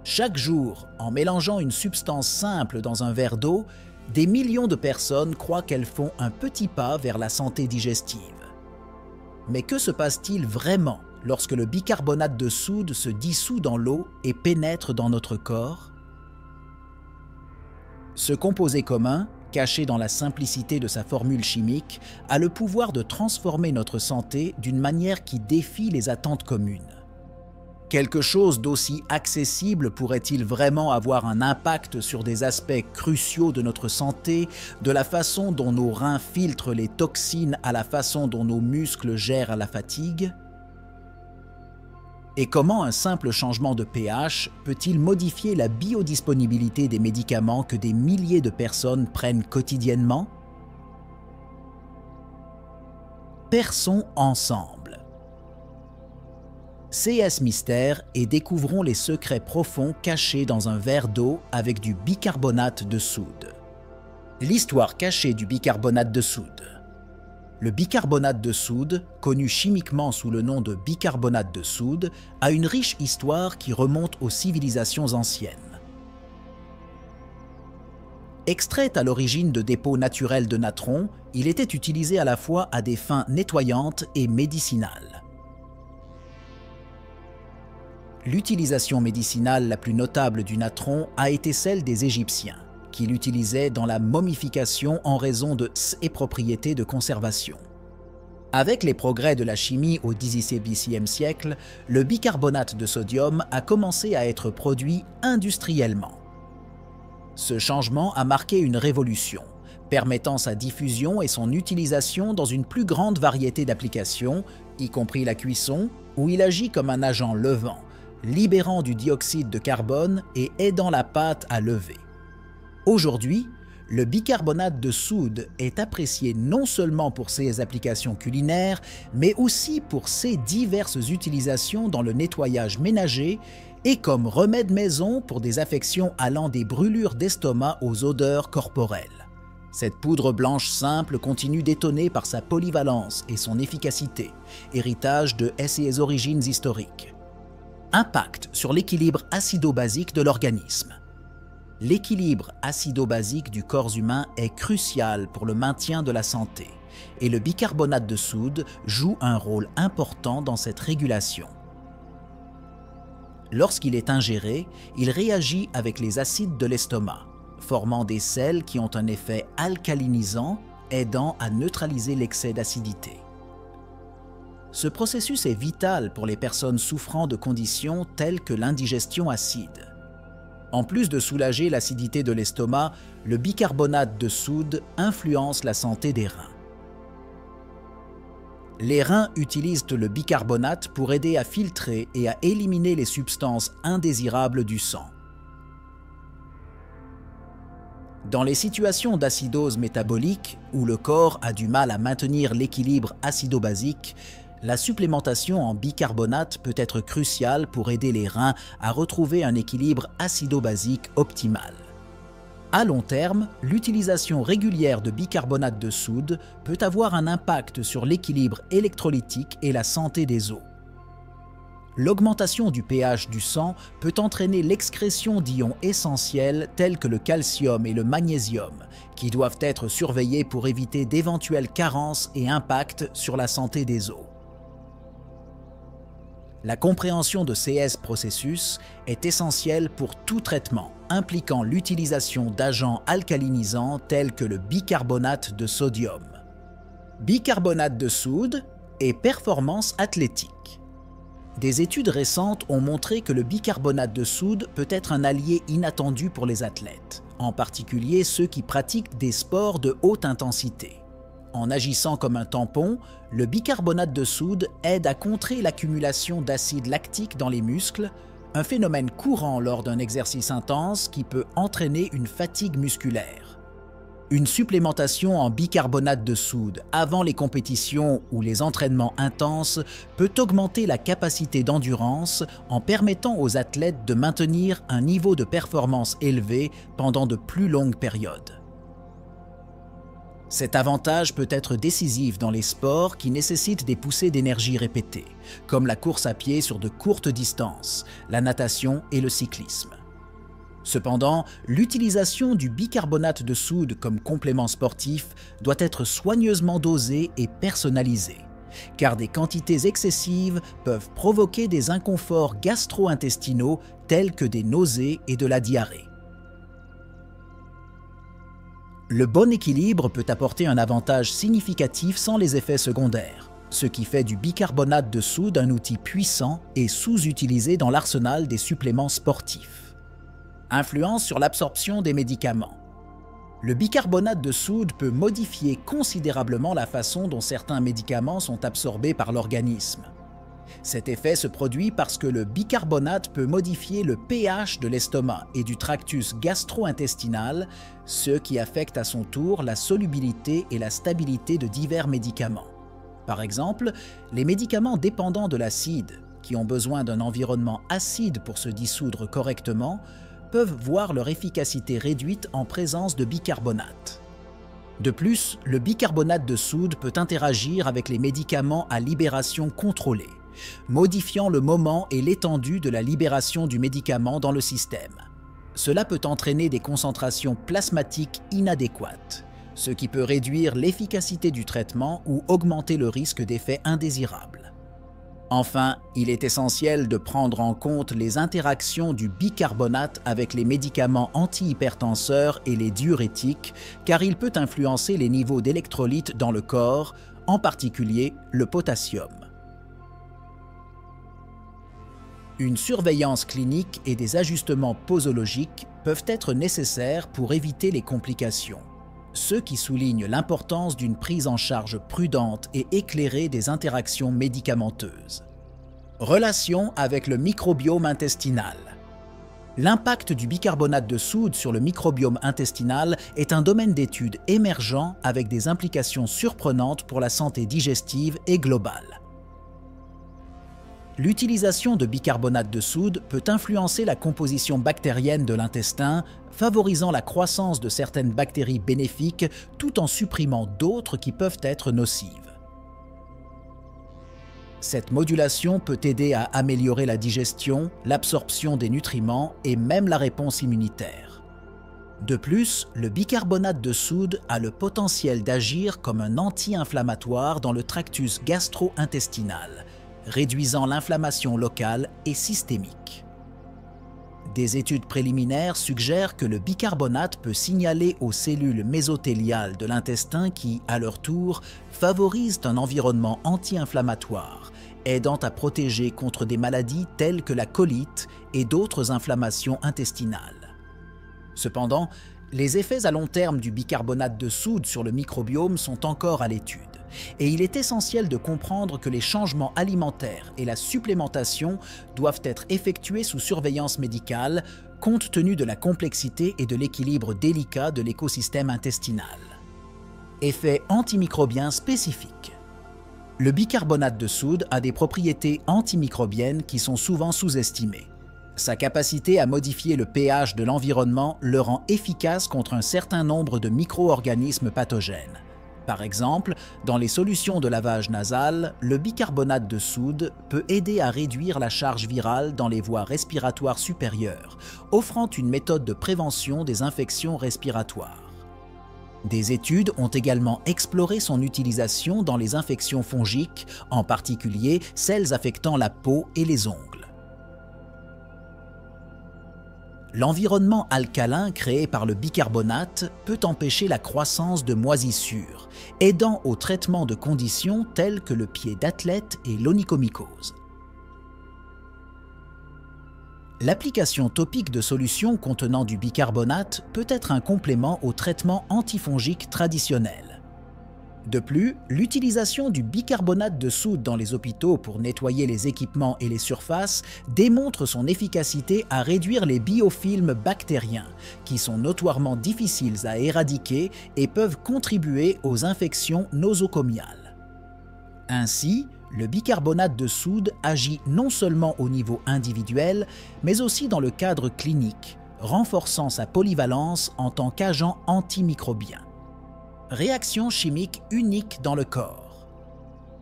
Chaque jour, en mélangeant une substance simple dans un verre d'eau, des millions de personnes croient qu'elles font un petit pas vers la santé digestive. Mais que se passe-t-il vraiment lorsque le bicarbonate de soude se dissout dans l'eau et pénètre dans notre corps? Ce composé commun, caché dans la simplicité de sa formule chimique, a le pouvoir de transformer notre santé d'une manière qui défie les attentes communes. Quelque chose d'aussi accessible pourrait-il vraiment avoir un impact sur des aspects cruciaux de notre santé, de la façon dont nos reins filtrent les toxines à la façon dont nos muscles gèrent la fatigue? Et comment un simple changement de pH peut-il modifier la biodisponibilité des médicaments que des milliers de personnes prennent quotidiennement? Perçons ensemble. CS Mystère et découvrons les secrets profonds cachés dans un verre d'eau avec du bicarbonate de soude. L'histoire cachée du bicarbonate de soude. Le bicarbonate de soude, connu chimiquement sous le nom de bicarbonate de soude, a une riche histoire qui remonte aux civilisations anciennes. Extrait à l'origine de dépôts naturels de natron, il était utilisé à la fois à des fins nettoyantes et médicinales. L'utilisation médicinale la plus notable du natron a été celle des Égyptiens, qui l'utilisaient dans la momification en raison de ses propriétés de conservation. Avec les progrès de la chimie au XVIIe siècle, le bicarbonate de sodium a commencé à être produit industriellement. Ce changement a marqué une révolution, permettant sa diffusion et son utilisation dans une plus grande variété d'applications, y compris la cuisson, où il agit comme un agent levant, libérant du dioxyde de carbone et aidant la pâte à lever. Aujourd'hui, le bicarbonate de soude est apprécié non seulement pour ses applications culinaires, mais aussi pour ses diverses utilisations dans le nettoyage ménager et comme remède maison pour des affections allant des brûlures d'estomac aux odeurs corporelles. Cette poudre blanche simple continue d'étonner par sa polyvalence et son efficacité, héritage de ses origines historiques. Impact sur l'équilibre acido-basique de l'organisme. L'équilibre acido-basique du corps humain est crucial pour le maintien de la santé et le bicarbonate de soude joue un rôle important dans cette régulation. Lorsqu'il est ingéré, il réagit avec les acides de l'estomac, formant des sels qui ont un effet alcalinisant, aidant à neutraliser l'excès d'acidité. Ce processus est vital pour les personnes souffrant de conditions telles que l'indigestion acide. En plus de soulager l'acidité de l'estomac, le bicarbonate de soude influence la santé des reins. Les reins utilisent le bicarbonate pour aider à filtrer et à éliminer les substances indésirables du sang. Dans les situations d'acidose métabolique, où le corps a du mal à maintenir l'équilibre acido-basique, la supplémentation en bicarbonate peut être cruciale pour aider les reins à retrouver un équilibre acido-basique optimal. À long terme, l'utilisation régulière de bicarbonate de soude peut avoir un impact sur l'équilibre électrolytique et la santé des os. L'augmentation du pH du sang peut entraîner l'excrétion d'ions essentiels tels que le calcium et le magnésium, qui doivent être surveillés pour éviter d'éventuelles carences et impacts sur la santé des os. La compréhension de ces processus est essentielle pour tout traitement impliquant l'utilisation d'agents alcalinisants tels que le bicarbonate de sodium. Bicarbonate de soude et performance athlétique. Des études récentes ont montré que le bicarbonate de soude peut être un allié inattendu pour les athlètes, en particulier ceux qui pratiquent des sports de haute intensité. En agissant comme un tampon, le bicarbonate de soude aide à contrer l'accumulation d'acide lactique dans les muscles, un phénomène courant lors d'un exercice intense qui peut entraîner une fatigue musculaire. Une supplémentation en bicarbonate de soude avant les compétitions ou les entraînements intenses peut augmenter la capacité d'endurance en permettant aux athlètes de maintenir un niveau de performance élevé pendant de plus longues périodes. Cet avantage peut être décisif dans les sports qui nécessitent des poussées d'énergie répétées, comme la course à pied sur de courtes distances, la natation et le cyclisme. Cependant, l'utilisation du bicarbonate de soude comme complément sportif doit être soigneusement dosée et personnalisée, car des quantités excessives peuvent provoquer des inconforts gastro-intestinaux tels que des nausées et de la diarrhée. Le bon équilibre peut apporter un avantage significatif sans les effets secondaires, ce qui fait du bicarbonate de soude un outil puissant et sous-utilisé dans l'arsenal des suppléments sportifs. Influence sur l'absorption des médicaments. Le bicarbonate de soude peut modifier considérablement la façon dont certains médicaments sont absorbés par l'organisme. Cet effet se produit parce que le bicarbonate peut modifier le pH de l'estomac et du tractus gastro-intestinal, ce qui affecte à son tour la solubilité et la stabilité de divers médicaments. Par exemple, les médicaments dépendants de l'acide, qui ont besoin d'un environnement acide pour se dissoudre correctement, peuvent voir leur efficacité réduite en présence de bicarbonate. De plus, le bicarbonate de soude peut interagir avec les médicaments à libération contrôlée, modifiant le moment et l'étendue de la libération du médicament dans le système. Cela peut entraîner des concentrations plasmatiques inadéquates, ce qui peut réduire l'efficacité du traitement ou augmenter le risque d'effets indésirables. Enfin, il est essentiel de prendre en compte les interactions du bicarbonate avec les médicaments antihypertenseurs et les diurétiques, car il peut influencer les niveaux d'électrolytes dans le corps, en particulier le potassium. Une surveillance clinique et des ajustements posologiques peuvent être nécessaires pour éviter les complications, ce qui souligne l'importance d'une prise en charge prudente et éclairée des interactions médicamenteuses. Relation avec le microbiome intestinal. L'impact du bicarbonate de soude sur le microbiome intestinal est un domaine d'étude émergent avec des implications surprenantes pour la santé digestive et globale. L'utilisation de bicarbonate de soude peut influencer la composition bactérienne de l'intestin, favorisant la croissance de certaines bactéries bénéfiques tout en supprimant d'autres qui peuvent être nocives. Cette modulation peut aider à améliorer la digestion, l'absorption des nutriments et même la réponse immunitaire. De plus, le bicarbonate de soude a le potentiel d'agir comme un anti-inflammatoire dans le tractus gastro-intestinal, réduisant l'inflammation locale et systémique. Des études préliminaires suggèrent que le bicarbonate peut signaler aux cellules mésothéliales de l'intestin qui, à leur tour, favorisent un environnement anti-inflammatoire, aidant à protéger contre des maladies telles que la colite et d'autres inflammations intestinales. Cependant, les effets à long terme du bicarbonate de soude sur le microbiome sont encore à l'étude, et il est essentiel de comprendre que les changements alimentaires et la supplémentation doivent être effectués sous surveillance médicale, compte tenu de la complexité et de l'équilibre délicat de l'écosystème intestinal. Effets antimicrobiens spécifiques. Le bicarbonate de soude a des propriétés antimicrobiennes qui sont souvent sous-estimées. Sa capacité à modifier le pH de l'environnement le rend efficace contre un certain nombre de micro-organismes pathogènes. Par exemple, dans les solutions de lavage nasal, le bicarbonate de soude peut aider à réduire la charge virale dans les voies respiratoires supérieures, offrant une méthode de prévention des infections respiratoires. Des études ont également exploré son utilisation dans les infections fongiques, en particulier celles affectant la peau et les ongles. L'environnement alcalin créé par le bicarbonate peut empêcher la croissance de moisissures, aidant au traitement de conditions telles que le pied d'athlète et l'onychomycose. L'application topique de solutions contenant du bicarbonate peut être un complément au traitement antifongique traditionnel. De plus, l'utilisation du bicarbonate de soude dans les hôpitaux pour nettoyer les équipements et les surfaces démontre son efficacité à réduire les biofilms bactériens, qui sont notoirement difficiles à éradiquer et peuvent contribuer aux infections nosocomiales. Ainsi, le bicarbonate de soude agit non seulement au niveau individuel, mais aussi dans le cadre clinique, renforçant sa polyvalence en tant qu'agent antimicrobien. Réaction chimique unique dans le corps.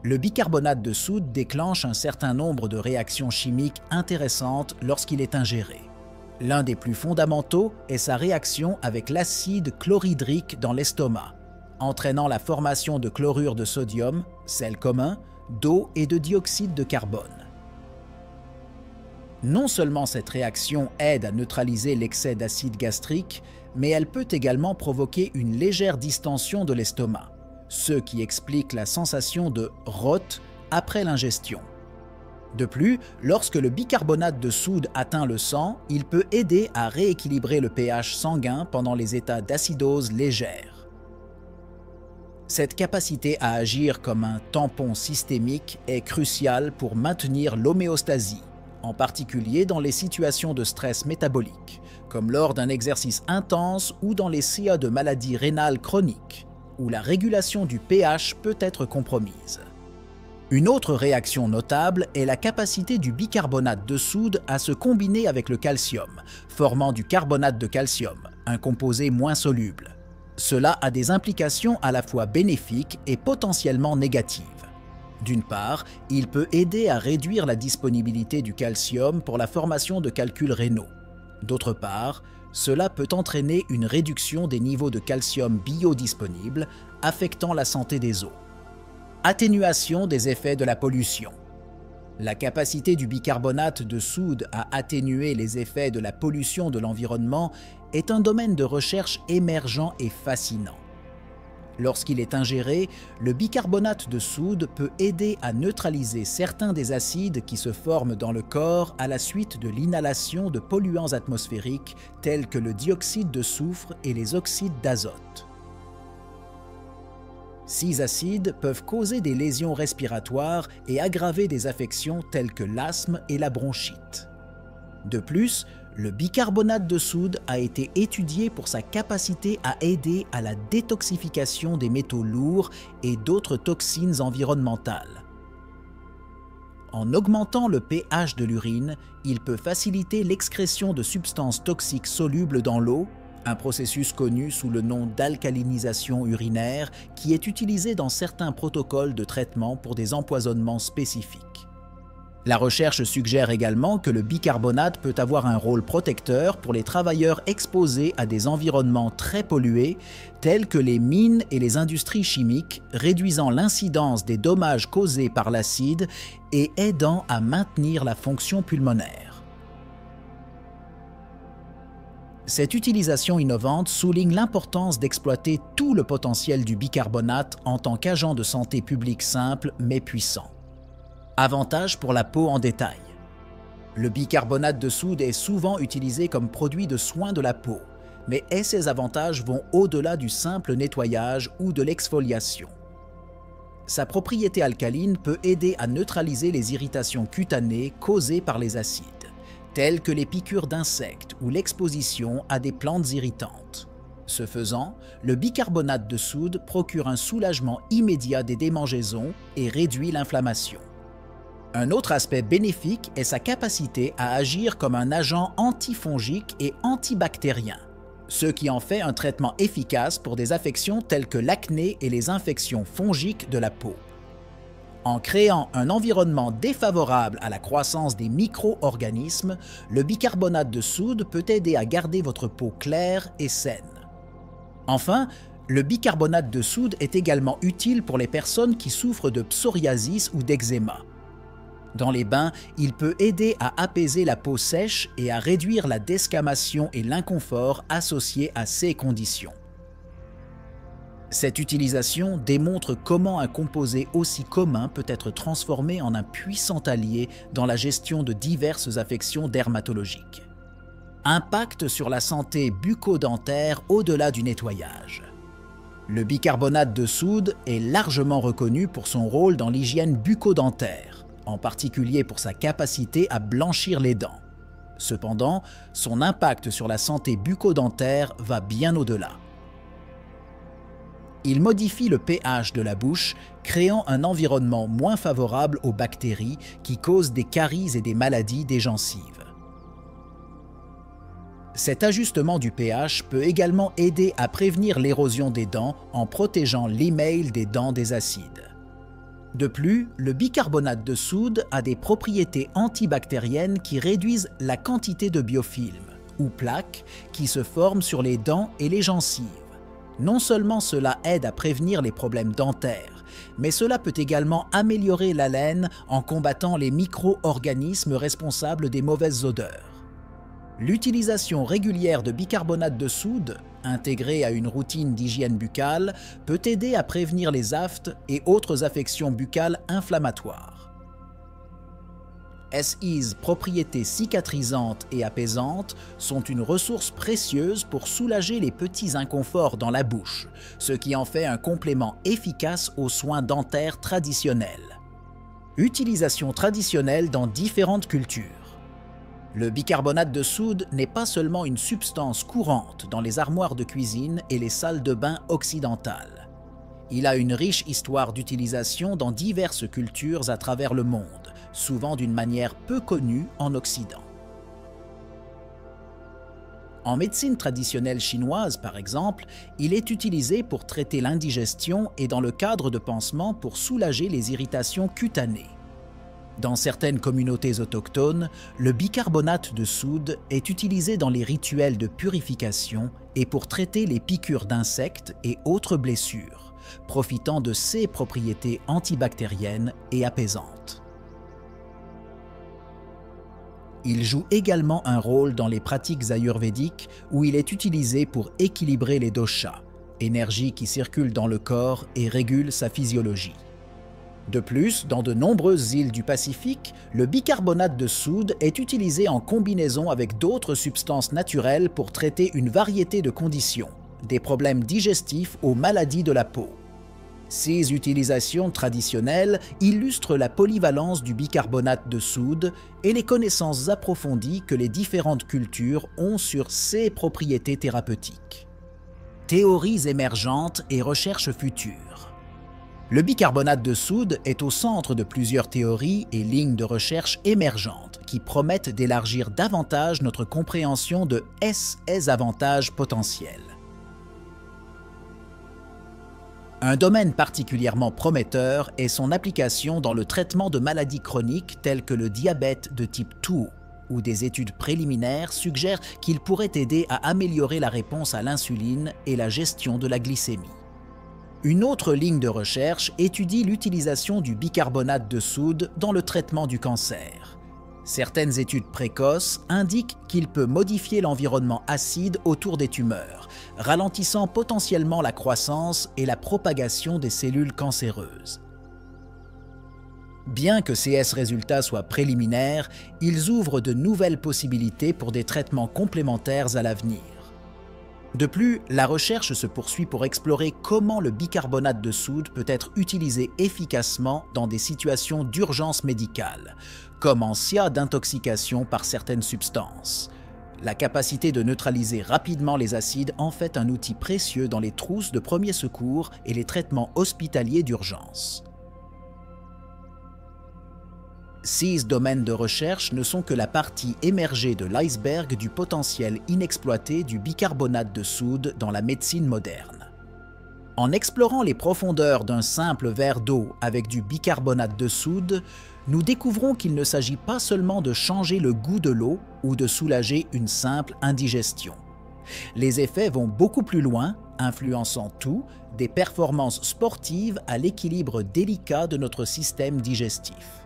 Le bicarbonate de soude déclenche un certain nombre de réactions chimiques intéressantes lorsqu'il est ingéré. L'un des plus fondamentaux est sa réaction avec l'acide chlorhydrique dans l'estomac, entraînant la formation de chlorure de sodium, sel commun, d'eau et de dioxyde de carbone. Non seulement cette réaction aide à neutraliser l'excès d'acide gastrique, mais elle peut également provoquer une légère distension de l'estomac, ce qui explique la sensation de rot après l'ingestion. De plus, lorsque le bicarbonate de soude atteint le sang, il peut aider à rééquilibrer le pH sanguin pendant les états d'acidose légère. Cette capacité à agir comme un tampon systémique est cruciale pour maintenir l'homéostasie, en particulier dans les situations de stress métabolique, comme lors d'un exercice intense ou dans les cas de maladies rénales chroniques, où la régulation du pH peut être compromise. Une autre réaction notable est la capacité du bicarbonate de soude à se combiner avec le calcium, formant du carbonate de calcium, un composé moins soluble. Cela a des implications à la fois bénéfiques et potentiellement négatives. D'une part, il peut aider à réduire la disponibilité du calcium pour la formation de calculs rénaux. D'autre part, cela peut entraîner une réduction des niveaux de calcium biodisponibles, affectant la santé des os. Atténuation des effets de la pollution. La capacité du bicarbonate de soude à atténuer les effets de la pollution de l'environnement est un domaine de recherche émergent et fascinant. Lorsqu'il est ingéré, le bicarbonate de soude peut aider à neutraliser certains des acides qui se forment dans le corps à la suite de l'inhalation de polluants atmosphériques tels que le dioxyde de soufre et les oxydes d'azote. Ces acides peuvent causer des lésions respiratoires et aggraver des affections telles que l'asthme et la bronchite. De plus, le bicarbonate de soude a été étudié pour sa capacité à aider à la détoxification des métaux lourds et d'autres toxines environnementales. En augmentant le pH de l'urine, il peut faciliter l'excrétion de substances toxiques solubles dans l'eau, un processus connu sous le nom d'alcalinisation urinaire qui est utilisé dans certains protocoles de traitement pour des empoisonnements spécifiques. La recherche suggère également que le bicarbonate peut avoir un rôle protecteur pour les travailleurs exposés à des environnements très pollués, tels que les mines et les industries chimiques, réduisant l'incidence des dommages causés par l'acide et aidant à maintenir la fonction pulmonaire. Cette utilisation innovante souligne l'importance d'exploiter tout le potentiel du bicarbonate en tant qu'agent de santé publique simple mais puissant. Avantages pour la peau en détail. Le bicarbonate de soude est souvent utilisé comme produit de soin de la peau, mais ses avantages vont au-delà du simple nettoyage ou de l'exfoliation. Sa propriété alcaline peut aider à neutraliser les irritations cutanées causées par les acides, telles que les piqûres d'insectes ou l'exposition à des plantes irritantes. Ce faisant, le bicarbonate de soude procure un soulagement immédiat des démangeaisons et réduit l'inflammation. Un autre aspect bénéfique est sa capacité à agir comme un agent antifongique et antibactérien, ce qui en fait un traitement efficace pour des affections telles que l'acné et les infections fongiques de la peau. En créant un environnement défavorable à la croissance des micro-organismes, le bicarbonate de soude peut aider à garder votre peau claire et saine. Enfin, le bicarbonate de soude est également utile pour les personnes qui souffrent de psoriasis ou d'eczéma. Dans les bains, il peut aider à apaiser la peau sèche et à réduire la desquamation et l'inconfort associés à ces conditions. Cette utilisation démontre comment un composé aussi commun peut être transformé en un puissant allié dans la gestion de diverses affections dermatologiques. Impact sur la santé bucco-dentaire au-delà du nettoyage. Le bicarbonate de soude est largement reconnu pour son rôle dans l'hygiène bucco-dentaire, en particulier pour sa capacité à blanchir les dents. Cependant, son impact sur la santé bucco-dentaire va bien au-delà. Il modifie le pH de la bouche, créant un environnement moins favorable aux bactéries qui causent des caries et des maladies des gencives. Cet ajustement du pH peut également aider à prévenir l'érosion des dents en protégeant l'émail des dents des acides. De plus, le bicarbonate de soude a des propriétés antibactériennes qui réduisent la quantité de biofilms, ou plaques, qui se forment sur les dents et les gencives. Non seulement cela aide à prévenir les problèmes dentaires, mais cela peut également améliorer l'haleine en combattant les micro-organismes responsables des mauvaises odeurs. L'utilisation régulière de bicarbonate de soude, intégrée à une routine d'hygiène buccale, peut aider à prévenir les aftes et autres affections buccales inflammatoires. SE's propriétés cicatrisantes et apaisantes sont une ressource précieuse pour soulager les petits inconforts dans la bouche, ce qui en fait un complément efficace aux soins dentaires traditionnels. Utilisation traditionnelle dans différentes cultures. Le bicarbonate de soude n'est pas seulement une substance courante dans les armoires de cuisine et les salles de bain occidentales. Il a une riche histoire d'utilisation dans diverses cultures à travers le monde, souvent d'une manière peu connue en Occident. En médecine traditionnelle chinoise, par exemple, il est utilisé pour traiter l'indigestion et dans le cadre de pansements pour soulager les irritations cutanées. Dans certaines communautés autochtones, le bicarbonate de soude est utilisé dans les rituels de purification et pour traiter les piqûres d'insectes et autres blessures, profitant de ses propriétés antibactériennes et apaisantes. Il joue également un rôle dans les pratiques ayurvédiques où il est utilisé pour équilibrer les doshas, énergie qui circule dans le corps et régule sa physiologie. De plus, dans de nombreuses îles du Pacifique, le bicarbonate de soude est utilisé en combinaison avec d'autres substances naturelles pour traiter une variété de conditions, des problèmes digestifs aux maladies de la peau. Ces utilisations traditionnelles illustrent la polyvalence du bicarbonate de soude et les connaissances approfondies que les différentes cultures ont sur ses propriétés thérapeutiques. Théories émergentes et recherches futures. Le bicarbonate de soude est au centre de plusieurs théories et lignes de recherche émergentes qui promettent d'élargir davantage notre compréhension de ses avantages potentiels. Un domaine particulièrement prometteur est son application dans le traitement de maladies chroniques telles que le diabète de type 2, où des études préliminaires suggèrent qu'il pourrait aider à améliorer la réponse à l'insuline et la gestion de la glycémie. Une autre ligne de recherche étudie l'utilisation du bicarbonate de soude dans le traitement du cancer. Certaines études précoces indiquent qu'il peut modifier l'environnement acide autour des tumeurs, ralentissant potentiellement la croissance et la propagation des cellules cancéreuses. Bien que ces résultats soient préliminaires, ils ouvrent de nouvelles possibilités pour des traitements complémentaires à l'avenir. De plus, la recherche se poursuit pour explorer comment le bicarbonate de soude peut être utilisé efficacement dans des situations d'urgence médicale, comme en cas d'intoxication par certaines substances. La capacité de neutraliser rapidement les acides en fait un outil précieux dans les trousses de premiers secours et les traitements hospitaliers d'urgence. Ces domaines de recherche ne sont que la partie émergée de l'iceberg du potentiel inexploité du bicarbonate de soude dans la médecine moderne. En explorant les profondeurs d'un simple verre d'eau avec du bicarbonate de soude, nous découvrons qu'il ne s'agit pas seulement de changer le goût de l'eau ou de soulager une simple indigestion. Les effets vont beaucoup plus loin, influençant tout, des performances sportives à l'équilibre délicat de notre système digestif.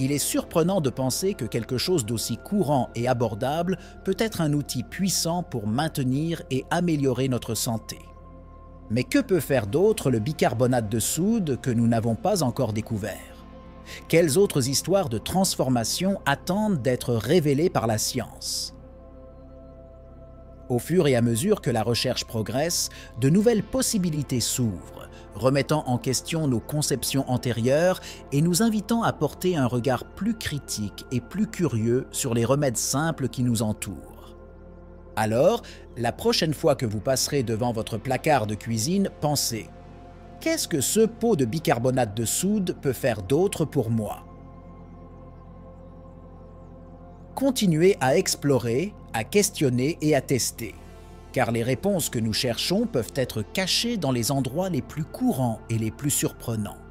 Il est surprenant de penser que quelque chose d'aussi courant et abordable peut être un outil puissant pour maintenir et améliorer notre santé. Mais que peut faire d'autre le bicarbonate de soude que nous n'avons pas encore découvert? Quelles autres histoires de transformation attendent d'être révélées par la science? Au fur et à mesure que la recherche progresse, de nouvelles possibilités s'ouvrent, remettant en question nos conceptions antérieures et nous invitant à porter un regard plus critique et plus curieux sur les remèdes simples qui nous entourent. Alors, la prochaine fois que vous passerez devant votre placard de cuisine, pensez « Qu'est-ce que ce pot de bicarbonate de soude peut faire d'autre pour moi ?» continuez à explorer, à questionner et à tester, car les réponses que nous cherchons peuvent être cachées dans les endroits les plus courants et les plus surprenants.